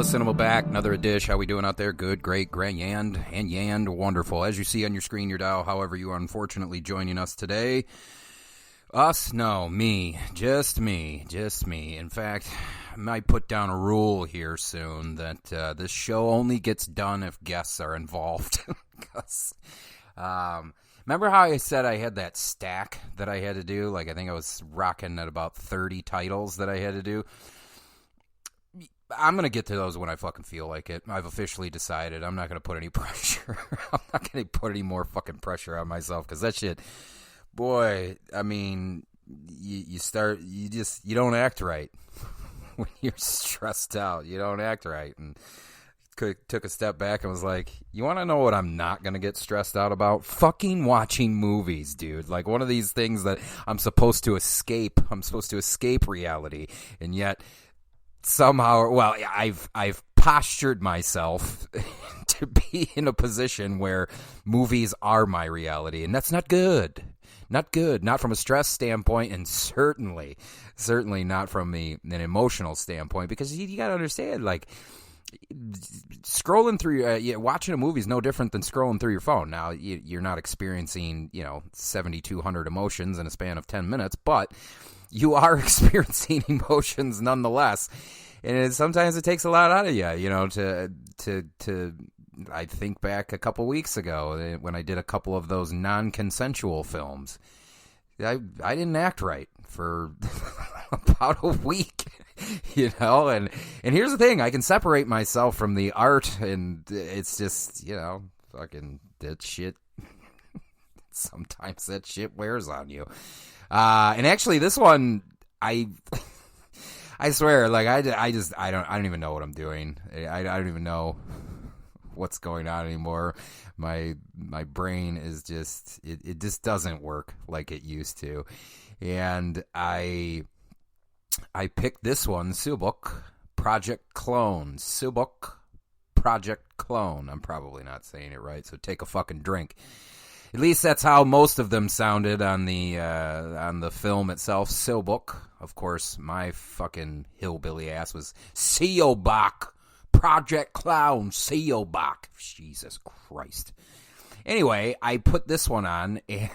fellas, Cinema back, another dish. How we doing out there? Good, great, grand, and wonderful. As you see on your screen, your dial, however you are unfortunately joining us today. Us? No, me. Just me. In fact, I might put down a rule here soon that this show only gets done if guests are involved. Remember how I said I had that stack that I had to do? Like, I think I was rocking at about 30 titles that I had to do. I'm going to get to those when I fucking feel like it. I've officially decided I'm not going to put any pressure. I'm not going to put any more fucking pressure on myself because that shit, boy, I mean, you don't act right when you're stressed out. You don't act right. And took a step back and was like, you want to know what I'm not going to get stressed out about? Fucking watching movies, dude. Like one of these things that I'm supposed to escape. I'm supposed to escape reality. And yet somehow, well, I've postured myself to be in a position where movies are my reality. And that's not good. Not good. Not from a stress standpoint, and certainly not from an emotional standpoint, because you got to understand, like, scrolling through, watching a movie is no different than scrolling through your phone. Now, you're not experiencing, 7,200 emotions in a span of 10 minutes, but you are experiencing emotions nonetheless. And sometimes it takes a lot out of you, to I think back a couple weeks ago when I did a couple of those non-consensual films. I didn't act right for about a week, and here's the thing, I can separate myself from the art, and it's just, fucking that shit. Sometimes that shit wears on you. And actually this one, I swear, like, I don't even know what I'm doing. I don't even know what's going on anymore. My brain is just, it just doesn't work like it used to. And I picked this one, Seobok Project Clone. Seobok Project Clone. I'm probably not saying it right, so take a fucking drink. At least that's how most of them sounded on the film itself. Seobok, of course, my fucking hillbilly ass was Seobok Project Clown. Seobok. Jesus Christ. Anyway, I put this one on, and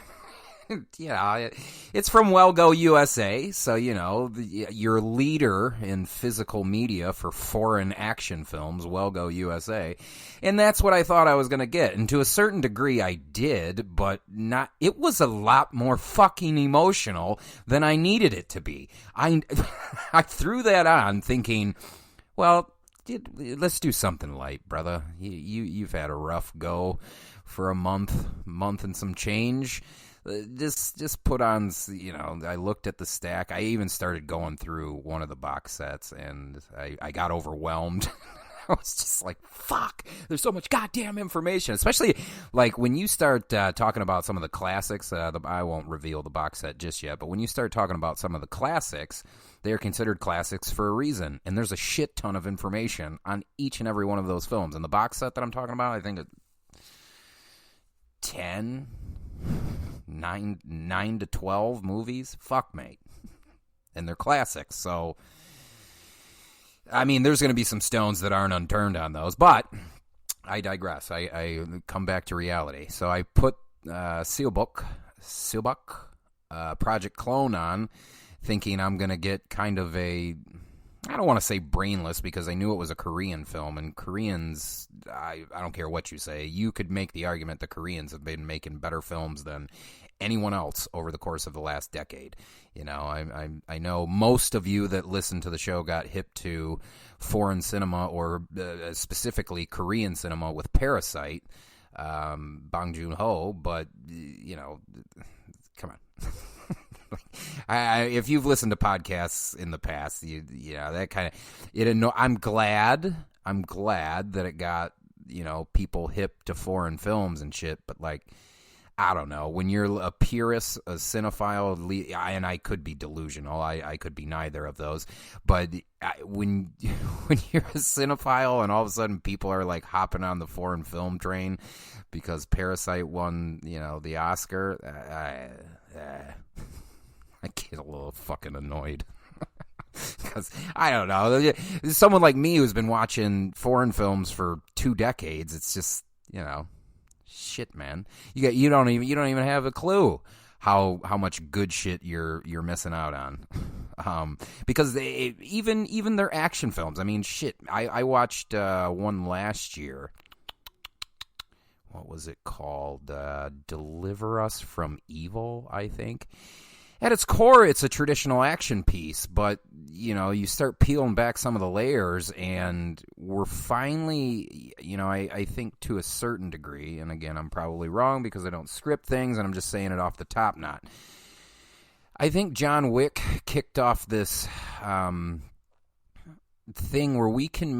it's from Well-Go USA, so, your leader in physical media for foreign action films, Well-Go USA, and that's what I thought I was going to get, and to a certain degree I did, but not. It was a lot more fucking emotional than I needed it to be. I threw that on thinking, well, let's do something light, brother. You've had a rough go for a month and some change. Just put on, I looked at the stack. I even started going through one of the box sets, and I got overwhelmed. I was just like, fuck, there's so much goddamn information, especially like when you start talking about some of the classics. I won't reveal the box set just yet, but when you start talking about some of the classics, they're considered classics for a reason, and there's a shit ton of information on each and every one of those films. And the box set that I'm talking about, I think 9 to 12 movies. Fuck, mate. And they're classics, so I mean, there's going to be some stones that aren't unturned on those, but I digress. I come back to reality. So I put Seobok Project Clone on, thinking I'm going to get kind of I don't want to say brainless, because I knew it was a Korean film, and Koreans, I don't care what you say, you could make the argument that Koreans have been making better films than anyone else over the course of the last decade. I know most of you that listen to the show got hip to foreign cinema, or specifically Korean cinema, with Parasite, Bong Joon-ho, but come on. If you've listened to podcasts in the past, that kind of I'm glad that it got people hip to foreign films and shit, but like, I don't know, when you're a purist, a cinephile, and I could be delusional, I could be neither of those, but when you're a cinephile and all of a sudden people are like hopping on the foreign film train because Parasite won the Oscar, I get a little fucking annoyed. because I don't know. Someone like me who's been watching foreign films for 2 decades, it's just, shit, man. You don't even have a clue how much good shit you're missing out on. Because even their action films. I mean, shit. I watched one last year. What was it called? Deliver Us from Evil, I think. At its core, it's a traditional action piece, but, you start peeling back some of the layers, and we're finally, I think to a certain degree, and again, I'm probably wrong because I don't script things, and I'm just saying it off the top knot. I think John Wick kicked off this thing where we can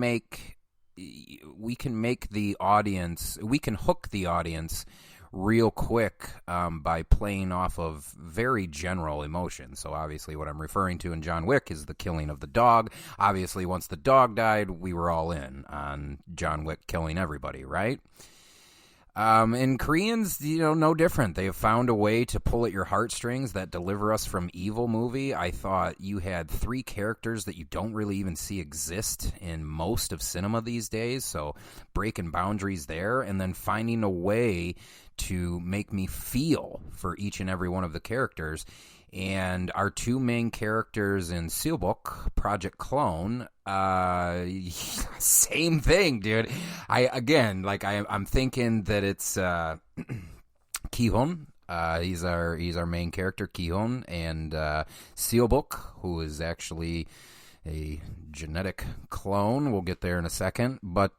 hook the audience real quick by playing off of very general emotions. So obviously what I'm referring to in John Wick is the killing of the dog. Obviously once the dog died, we were all in on John Wick killing everybody, right? And Koreans, no different. They have found a way to pull at your heartstrings. That Deliver Us from Evil movie, I thought you had 3 characters that you don't really even see exist in most of cinema these days. So breaking boundaries there, and then finding a way to make me feel for each and every one of the characters. And our 2 main characters in Seobok, Project Clone, same thing, dude. I'm thinking that it's Ki-hoon. He's our main character, Ki-hoon, and Seobok, who is actually a genetic clone. We'll get there in a second, but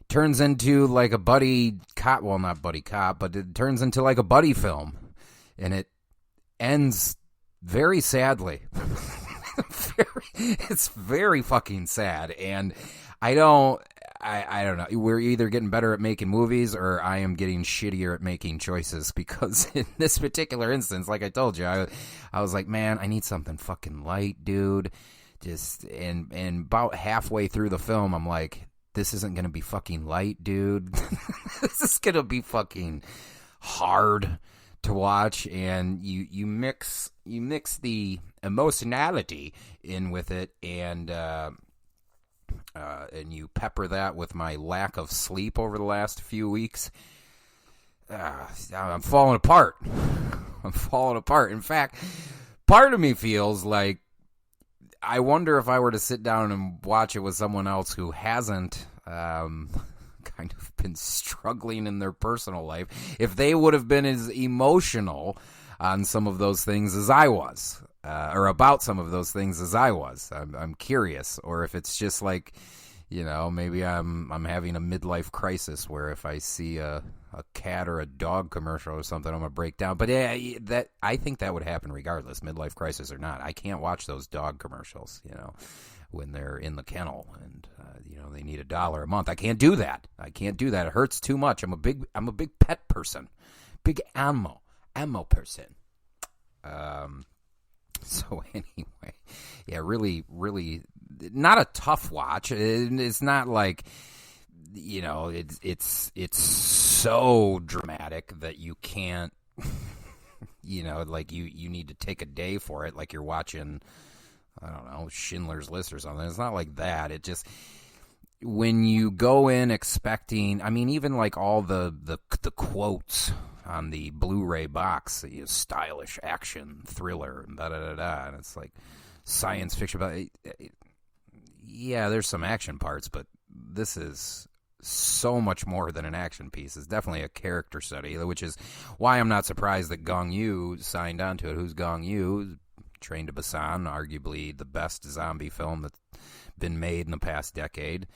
turns into like a buddy cop. Well, not buddy cop, but it turns into like a buddy film, and it ends very sadly. It's very fucking sad, and I don't know. We're either getting better at making movies, or I am getting shittier at making choices, because in this particular instance, like I told you, I was like, man, I need something fucking light, dude. And about halfway through the film, I'm like, this isn't gonna be fucking light, dude. This is gonna be fucking hard to watch, and you mix the emotionality in with it, and you pepper that with my lack of sleep over the last few weeks. I'm falling apart. I'm falling apart. In fact, part of me feels like I wonder if I were to sit down and watch it with someone else who hasn't kind of been struggling in their personal life, if they would have been as emotional on some of those things as I was, or about some of those things as I was. I'm curious, or if it's just like, maybe I'm having a midlife crisis where if I see a cat or a dog commercial or something, I'm gonna break down. But that I think that would happen regardless, midlife crisis or not. I can't watch those dog commercials, when they're in the kennel and they need $1 a month. I can't do that. It hurts too much. I'm a big pet person, big animal person. So anyway, yeah, really, really not a tough watch. It's not like, it's so dramatic that you can't, like you need to take a day for it, like you're watching, I don't know, Schindler's List or something. It's not like that. It just, when you go in expecting, I mean, even like all the quotes on the Blu-ray box, stylish action thriller and da-da-da-da, and it's like science fiction. But yeah, there's some action parts, but this is so much more than an action piece. It's definitely a character study, which is why I'm not surprised that Yong-ju signed on to it. Who's Yong-ju? Train to Busan, arguably the best zombie film that's been made in the past decade.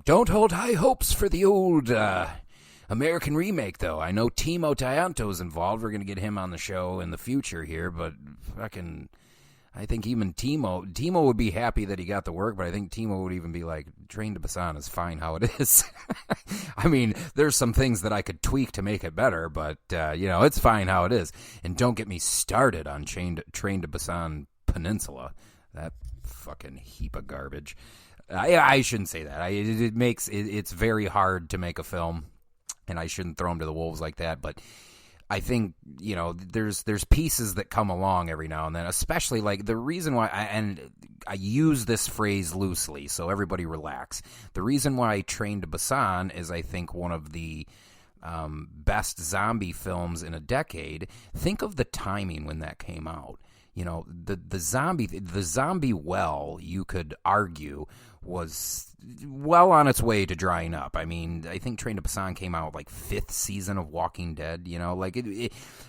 Don't hold high hopes for the old American remake, though. I know Timo Tyanto's involved. We're going to get him on the show in the future here, but I think even Timo would be happy that he got the work, but I think Timo would even be like, Train to Busan is fine how it is. I mean, there's some things that I could tweak to make it better, but, it's fine how it is. And don't get me started on Train to Busan Peninsula. That fucking heap of garbage. I shouldn't say that. It's very hard to make a film, and I shouldn't throw them to the wolves like that, but I think, there's pieces that come along every now and then, especially like the reason why, I use this phrase loosely, so everybody relax. The reason why Train to Busan is, I think, one of the best zombie films in a decade. Think of the timing when that came out. The zombie well, you could argue, was well on its way to drying up. I mean, I think Train to Busan came out like 5th season of Walking Dead,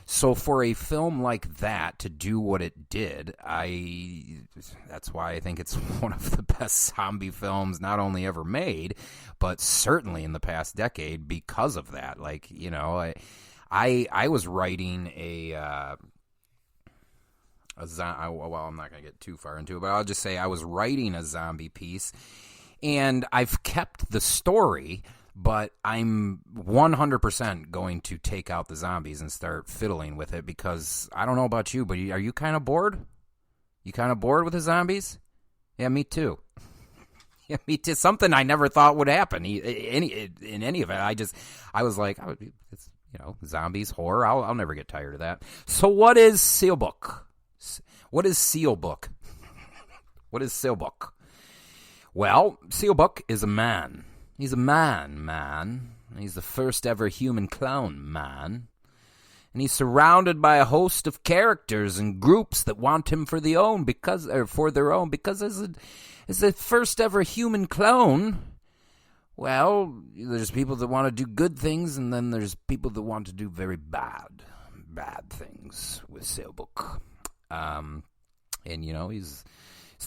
so for a film like that to do what it did, that's why I think it's one of the best zombie films not only ever made, but certainly in the past decade because of that. Like, I was writing I'm not going to get too far into it, but I'll just say I was writing a zombie piece, and I've kept the story, but I'm 100% going to take out the zombies and start fiddling with it, because I don't know about you, but are you kind of bored? You kind of bored with the zombies? Yeah, me too. Yeah, me too. Something I never thought would happen in any of it. I was like, it's, zombies, horror. I'll never get tired of that. So what is Seobok? What is Seobok? What is Seobok? Well, Seobok is a man. He's a man. He's the first ever human clone man. And he's surrounded by a host of characters and groups that want him for their own, because as the first ever human clone, well, there's people that want to do good things, and then there's people that want to do very bad things with Seobok. And he's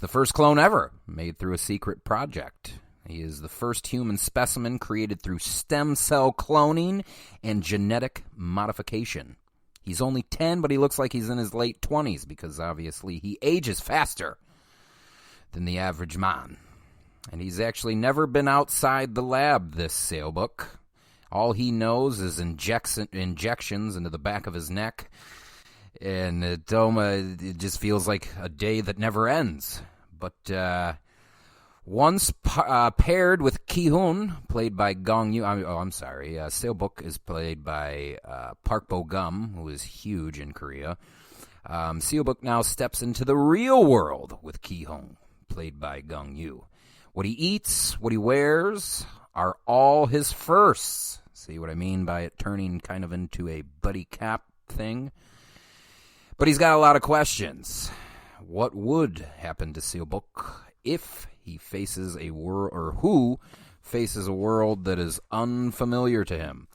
the first clone ever made through a secret project. He is the first human specimen created through stem cell cloning and genetic modification. He's only 10, but he looks like he's in his late 20s, because obviously he ages faster than the average man. And he's actually never been outside the lab, this Seobok. All he knows is injections into the back of his neck, and it just feels like a day that never ends. But once paired with Ki-hoon, played by Gong-ju, Seobok is played by Park Bo-gum, who is huge in Korea. Seobok now steps into the real world with Ki-hoon, played by Gong-ju. What he eats, what he wears, are all his firsts. See what I mean by it turning kind of into a buddy cop thing? But he's got a lot of questions. What would happen to Seobok if he faces who faces a world that is unfamiliar to him?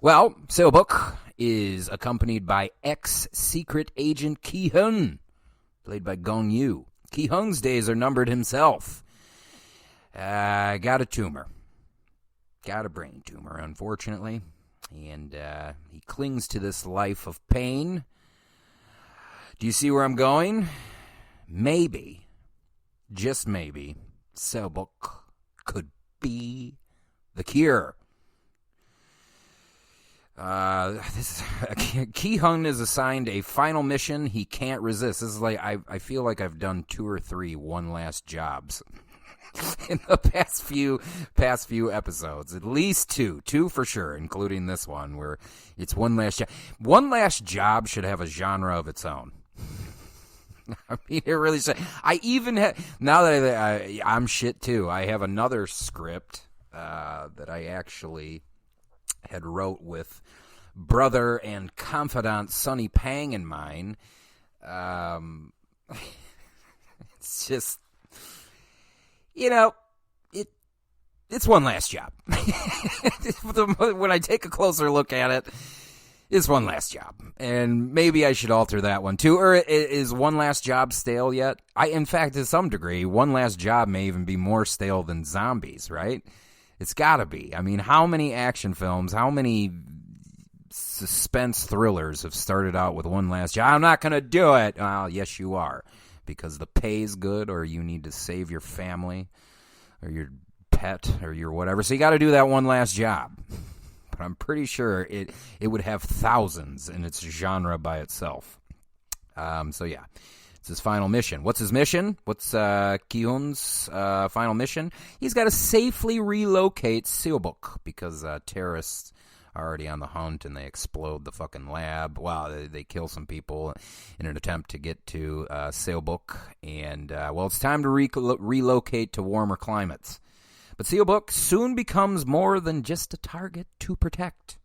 Well, Seobok is accompanied by ex-secret agent Ki-hoon, played by Gong-ju. Ki-hoon's days are numbered himself. Got a tumor. Got a brain tumor, unfortunately. And he clings to this life of pain. Do you see where I'm going? Maybe, just maybe, Seobok could be the cure. Ki-hoon is assigned a final mission he can't resist. This is like, I feel like I've done 2 or 3 one last jobs in the past few episodes. At least 2 for sure, including this one where it's one last job. One last job should have a genre of its own. I mean, it really should. I even have, now that I'm shit too, I have another script that I actually had wrote with brother and confidant Sonny Pang in mind. It's just, it's one last job. When I take a closer look at it, it's one last job. And maybe I should alter that one too. Or is one last job stale yet? In fact, to some degree, one last job may even be more stale than zombies, right? It's gotta be. I mean, how many action films, how many suspense thrillers have started out with one last job? I'm not gonna do it. Well, yes, you are. Because the pay's good, or you need to save your family, or your pet, or your whatever. So you gotta do that one last job. But I'm pretty sure it would have thousands in its genre by itself. So yeah, it's his final mission. What's his mission? What's Ki-hoon's final mission? He's got to safely relocate Seobok because terrorists already on the hunt, and they explode the fucking lab. Wow, they kill some people in an attempt to get to Seobok, and it's time to relocate to warmer climates. But Seobok soon becomes more than just a target to protect,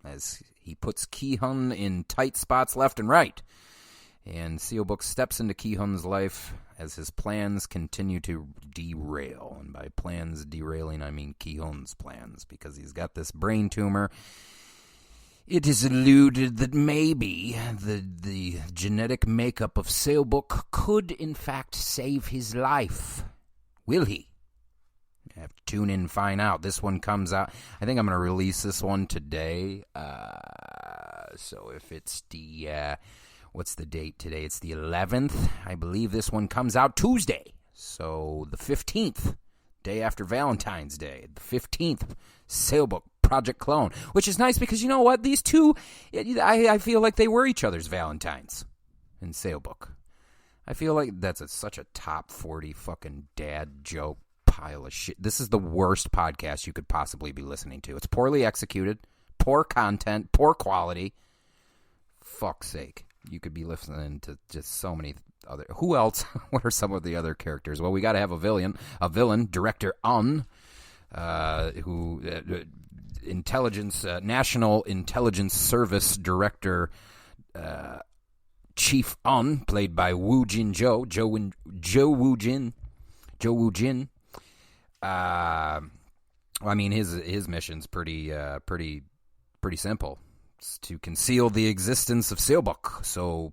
as he puts Ki-hun in tight spots left and right. And Seobok steps into Ki-hun's life as his plans continue to derail. And by plans derailing, I mean Ki-hun's plans, because he's got this brain tumor. It is alluded that maybe the genetic makeup of Seobok could, in fact, save his life. Will he? You have to tune in and find out. This one comes out. I think I'm going to release this one today. So if it's the... what's the date today? It's the 11th. I believe this one comes out Tuesday. So the 15th, day after Valentine's Day. The 15th, Seobok Project Clone. Which is nice because you know what? These two, I feel like they were each other's Valentines in Seobok. I feel like that's such a top 40 fucking dad joke pile of shit. This is the worst podcast you could possibly be listening to. It's poorly executed, poor content, poor quality. Fuck's sake. You could be listening to just so many other... Who else? What are some of the other characters? Well, we got to have a villain, director Un, who... National Intelligence Service Director Chief Un, played by Woo-Jin Woo-Jin. I mean, his mission's pretty simple. It's to conceal the existence of Seobok, so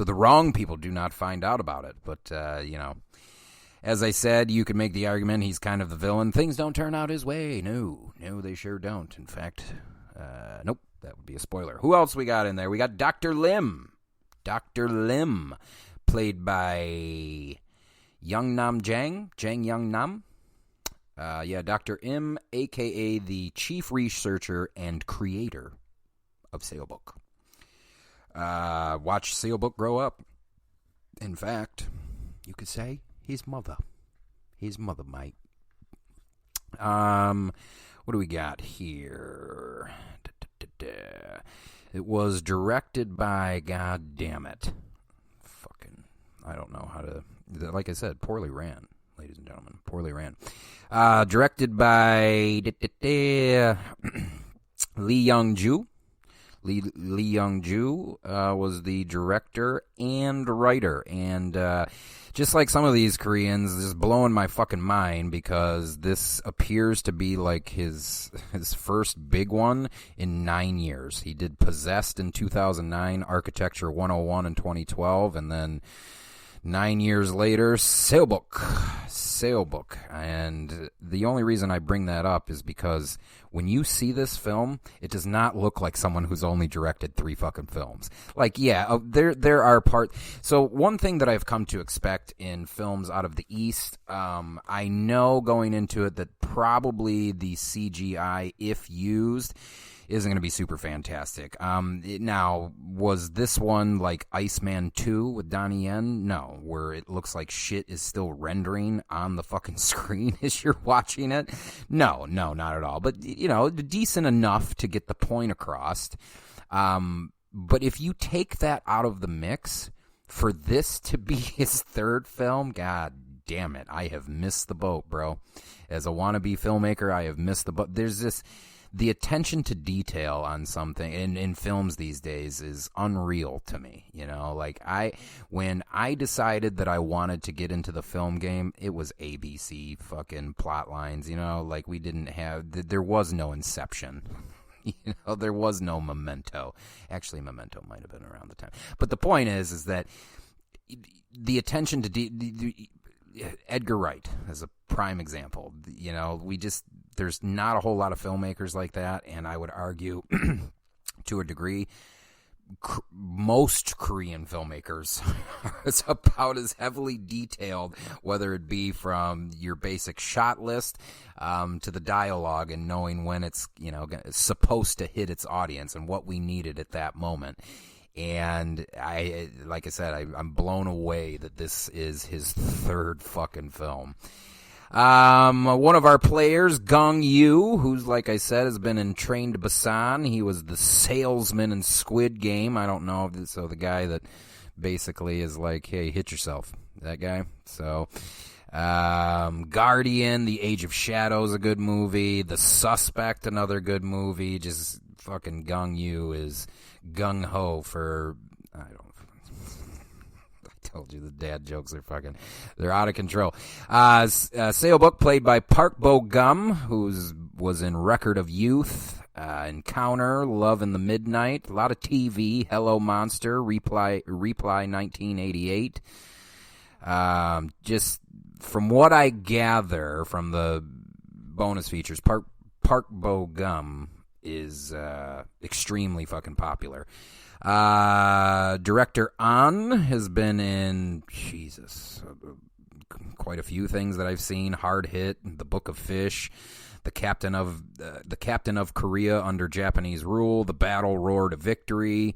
the wrong people do not find out about it. But as I said, you could make the argument he's kind of the villain. Things don't turn out his way. No, they sure don't. In fact, nope, that would be a spoiler. Who else we got in there? We got Dr. Lim. Dr. Lim, played by Jang Young-nam. Dr. M, a.k.a. the chief researcher and creator of Seobok. Watch Seobok grow up. In fact, you could say his mother. His mother, mate. What do we got here? It was directed by, god damn it. Fucking, I don't know how to, like I said, poorly ran. Ladies and gentlemen, poorly ran. Directed by Lee Yong-ju. Lee Yong-ju was the director and writer. And just like some of these Koreans, this is blowing my fucking mind because this appears to be like his first big one in 9 years. He did Possessed in 2009, Architecture 101 in 2012, and then 9 years later, Seobok. And the only reason I bring that up is because when you see this film, it does not look like someone who's only directed 3 fucking films. Like, yeah, there are parts. So one thing that I've come to expect in films out of the East, I know going into it that probably the CGI, if used, isn't going to be super fantastic. Now, was this one like Iceman 2 with Donnie Yen? No, where it looks like shit is still rendering on the fucking screen as you're watching it? No, not at all. But, decent enough to get the point across. But if you take that out of the mix, for this to be his third film, god damn it, I have missed the boat, bro. As a wannabe filmmaker, I have missed the boat. The attention to detail on something in films these days is unreal to me. When I decided that I wanted to get into the film game, it was ABC fucking plot lines, we didn't have, there was no Inception. There was no Memento. Actually, Memento might have been around the time. But the point is that the attention to Edgar Wright as a prime example, there's not a whole lot of filmmakers like that, and I would argue to a degree most Korean filmmakers are about as heavily detailed, whether it be from your basic shot list to the dialogue and knowing when it's supposed to hit its audience and what we needed at that moment. And like I said, I'm blown away that this is his third fucking film. One of our players, Gong-ju, who's, like I said, has been in Train to Busan. He was the salesman in Squid Game. I don't know, so the guy that basically is like, hey, hit yourself. That guy. So, Guardian, The Age of Shadows, a good movie. The Suspect, another good movie. Just fucking Gong-ju is gung-ho for, I told you the dad jokes are they're out of control. Seobok, played by Park Bo-gum, who was in Record of Youth, Encounter, Love in the Midnight, a lot of TV, Hello Monster, Reply 1988. Just from what I gather from the bonus features, Park Bo-gum is extremely fucking popular. Director An has been in quite a few things that I've seen. Hard Hit, The Book of Fish, the captain of Korea under Japanese rule, The Battle Roar to Victory,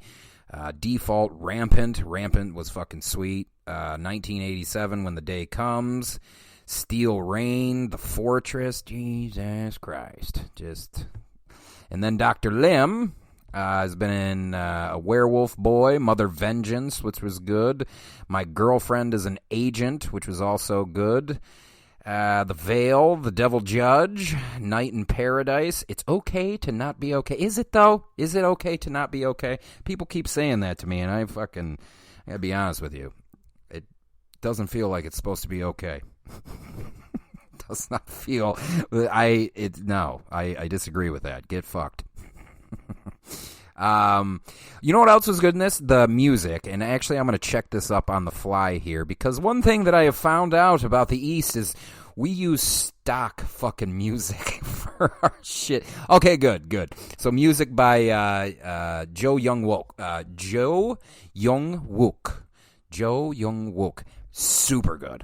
Default, Rampant was fucking sweet, 1987, When the Day Comes, Steel Rain, The Fortress, Jesus Christ, and then Dr. Lim has been in A Werewolf Boy, Mother Vengeance, which was good. My Girlfriend is an Agent, which was also good. The Veil, The Devil Judge, Night in Paradise. It's okay to not be okay. Is it, though? Is it okay to not be okay? People keep saying that to me, and I gotta be honest with you. It doesn't feel like it's supposed to be okay. Does not feel. I disagree with that. Get fucked. You know what else was good in this? The music. And actually, I'm going to check this up on the fly here, because one thing that I have found out about the East is we use stock fucking music for our shit. Okay, good. So music by Jo Young-wook. Super good.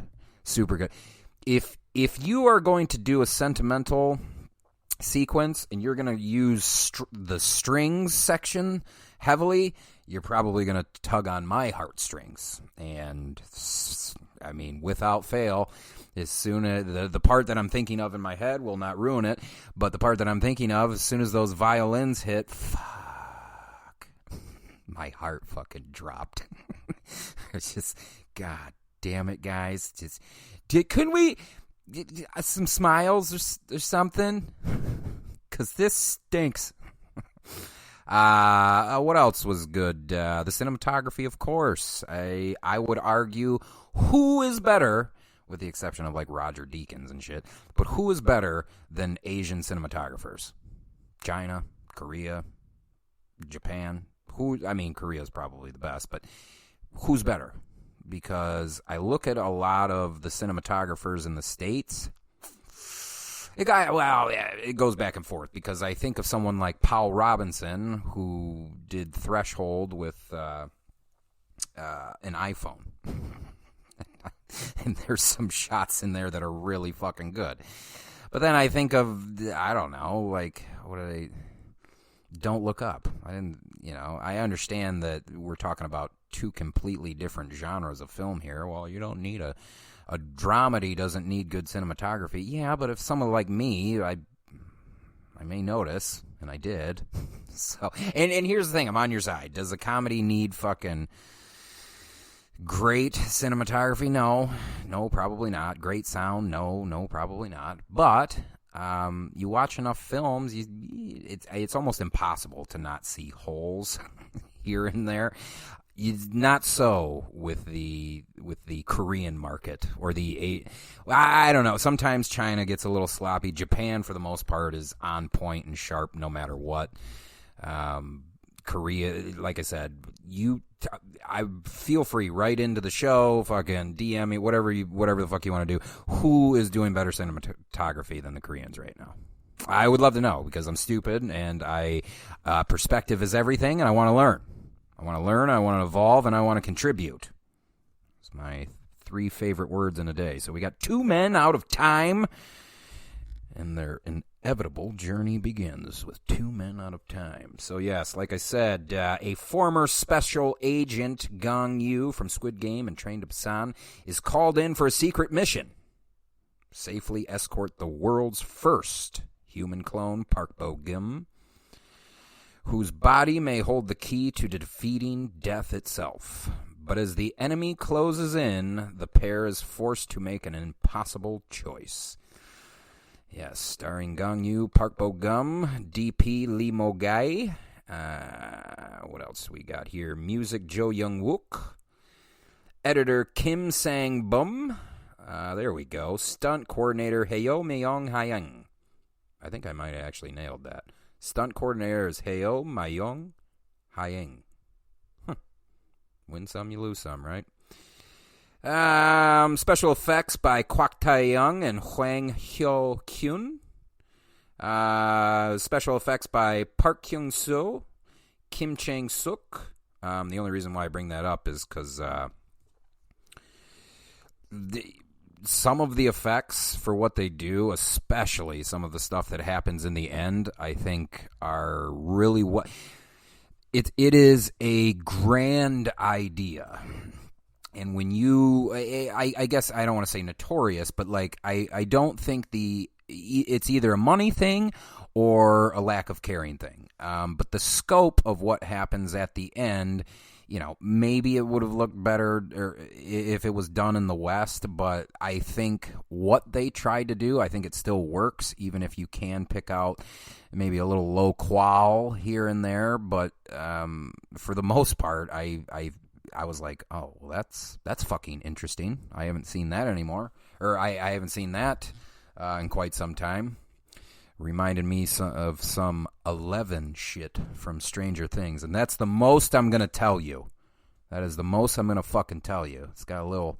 If you are going to do a sentimental sequence and you're going to use the strings section heavily, you're probably going to tug on my heartstrings. And I mean, without fail, as soon as the part that I'm thinking of in my head will not ruin it, but the part that I'm thinking of, as soon as those violins hit, fuck, my heart fucking dropped. It's just, god damn it, guys. Couldn't we some smiles or something? Because this stinks. What else was good? The cinematography, of course. I would argue, who is better, with the exception of like Roger Deakins and shit, but who is better than Asian cinematographers? China, Korea, Japan. Korea is probably the best, but who's better? Because I look at a lot of the cinematographers in the States. It goes back and forth, because I think of someone like Paul Robinson, who did Threshold with an iPhone. And there's some shots in there that are really fucking good. But then I think of, I don't know, like, what are they? Don't Look Up. I understand that we're talking about two completely different genres of film here. Well, you don't need a dramedy doesn't need good cinematography. Yeah, but if someone like me, I may notice, and I did. So, and here's the thing, I'm on your side. Does a comedy need fucking great cinematography? No, probably not. Great sound? No, probably not. But you watch enough films, it's almost impossible to not see holes here and there. Not so with the Korean market, or I don't know. Sometimes China gets a little sloppy. Japan, for the most part, is on point and sharp no matter what. Korea, like I said, I feel free, right into the show, fucking DM me, whatever the fuck you want to do. Who is doing better cinematography than the Koreans right now? I would love to know, because I'm stupid, and perspective is everything, and I want to learn. I want to evolve, and I want to contribute. It's my 3 favorite words in a day. So we got 2 men out of time, and their inevitable journey begins with 2 men out of time. So yes, like I said, a former special agent, Gong-ju from Squid Game and Train to Busan, is called in for a secret mission. safely escort the world's first human clone, Park Bo-gum, whose body may hold the key to defeating death itself. But as the enemy closes in, the pair is forced to make an impossible choice. Yes, starring Gong, Park Bo-gum, DP Lee Mo-gae. What else we got here? Music Jo Young-wook. Editor Kim Sang-bum. There we go. Stunt coordinator Heo Myung-hyung. I think I might have actually nailed that. Stunt coordinator is Heo Myung-hyung. Win some, you lose some, right? Special effects by Kwak Tae-young and Hwang Hyo-kyun. Special effects by Park Kyung-soo, Kim Chang-suk. The only reason why I bring that up is because some of the effects for what they do, especially some of the stuff that happens in the end, I think are really what... It is a grand idea. And when you... I guess I don't want to say notorious, but like I don't think it's either a money thing or a lack of caring thing. But the scope of what happens at the end, you know, maybe it would have looked better if it was done in the West, but I think what they tried to do, I think it still works, even if you can pick out maybe a little low qual here and there. But for the most part, I was like, oh, well, that's fucking interesting. I haven't seen that anymore, or I haven't seen that in quite some time. Reminded me of some 11 shit from Stranger Things, and that's the most I'm gonna tell you. That is the most I'm gonna fucking tell you. It's got a little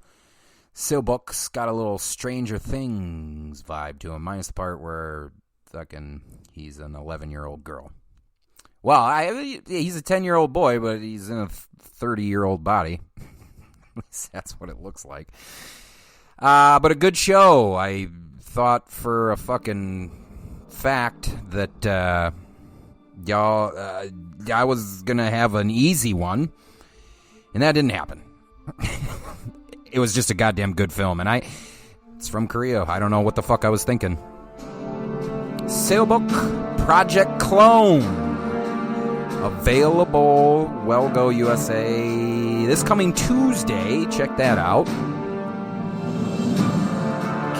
Seobok's got a little Stranger Things vibe to him, minus the part where fucking he's an 11-year-old girl. Well, he's a 10-year-old boy, but he's in a 30-year-old body. That's what it looks like. But a good show. I thought for a fucking fact that y'all, I was gonna have an easy one, and that didn't happen. It was just a goddamn good film, and it's from Korea. I don't know what the fuck I was thinking. Seobok Project Clone, available Wellgo USA this coming Tuesday. Check that out.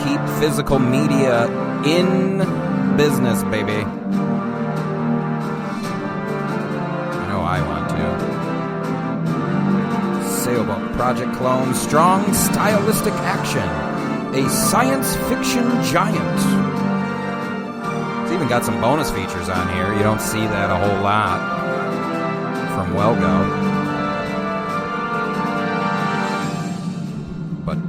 Keep physical media in business, baby. I know I want to. Seobok Project Clone, strong stylistic action, a science fiction giant. It's even got some bonus features on here. You don't see that a whole lot from Wellgo. But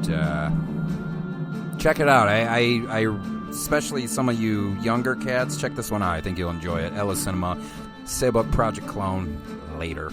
check it out. I especially some of you younger cats, check this one out. I think you'll enjoy it. Ella Cinema, Seobok Project Clone, later.